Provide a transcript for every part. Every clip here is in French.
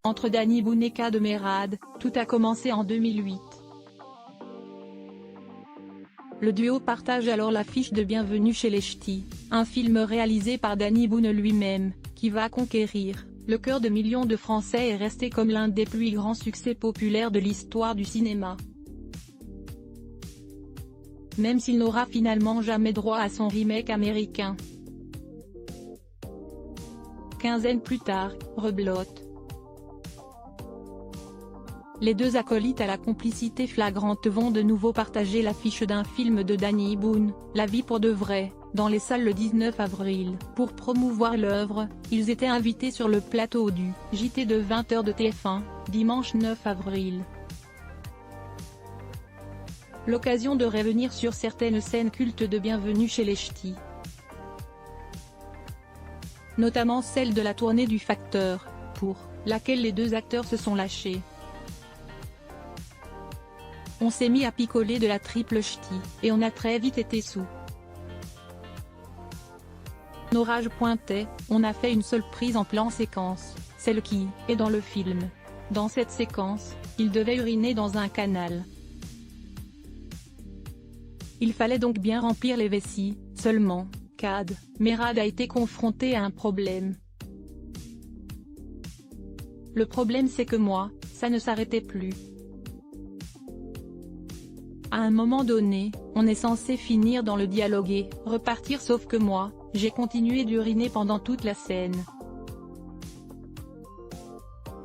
entre Danny Boone et Kad Merad, tout a commencé en 2008. Le duo partage alors l'affiche de Bienvenue chez les Ch'tis, un film réalisé par Danny Boone lui-même, qui va conquérir le cœur de millions de Français et rester comme l'un des plus grands succès populaires de l'histoire du cinéma. Même s'il n'aura finalement jamais droit à son remake américain. Quinzaine plus tard, rebelote. Les deux acolytes à la complicité flagrante vont de nouveau partager l'affiche d'un film de Danny Boone, La vie pour de vrai, dans les salles le 19 avril. Pour promouvoir l'œuvre, ils étaient invités sur le plateau du JT de 20h de TF1, dimanche 9 avril. L'occasion de revenir sur certaines scènes cultes de Bienvenue chez les Ch'tis. Notamment celle de la tournée du Facteur, pour laquelle les deux acteurs se sont lâchés. On s'est mis à picoler de la triple ch'ti, et on a très vite été sous. L'orage pointait, on a fait une seule prise en plan séquence, celle qui est dans le film. Dans cette séquence, il devait uriner dans un canal. Il fallait donc bien remplir les vessies, seulement, Kad Merad a été confronté à un problème. Le problème c'est que moi, ça ne s'arrêtait plus. À un moment donné, on est censé finir dans le dialogue et repartir sauf que moi, j'ai continué d'uriner pendant toute la scène.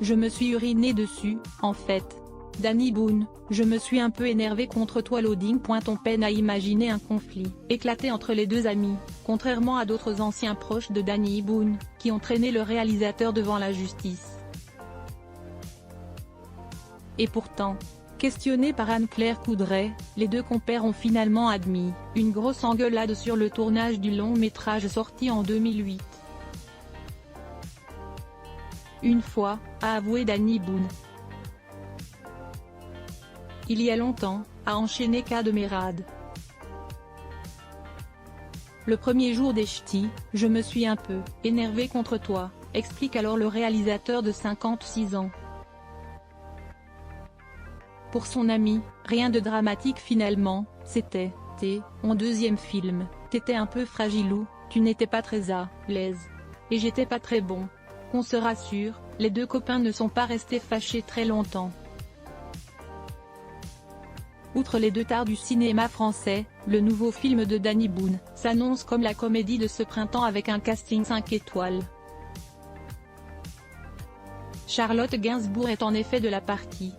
Je me suis uriné dessus, en fait. Danny Boone, je me suis un peu énervé contre toi loading. On peine à imaginer un conflit éclaté entre les deux amis, contrairement à d'autres anciens proches de Danny Boone, qui ont traîné le réalisateur devant la justice. Et pourtant, questionnés par Anne-Claire Coudray, les deux compères ont finalement admis une grosse engueulade sur le tournage du long-métrage sorti en 2008. Une fois, a avoué Danny Boone. Il y a longtemps, a enchaîné Kad Merad. Le premier jour des Ch'tis, je me suis un peu énervé contre toi, explique alors le réalisateur de 56 ans. Pour son ami, rien de dramatique finalement, c'était mon deuxième film, t'étais un peu fragilou, tu n'étais pas très à l'aise. Et j'étais pas très bon. Qu'on se rassure, les deux copains ne sont pas restés fâchés très longtemps. Outre les deux stars du cinéma français, le nouveau film de Danny Boone s'annonce comme la comédie de ce printemps avec un casting 5 étoiles. Charlotte Gainsbourg est en effet de la partie.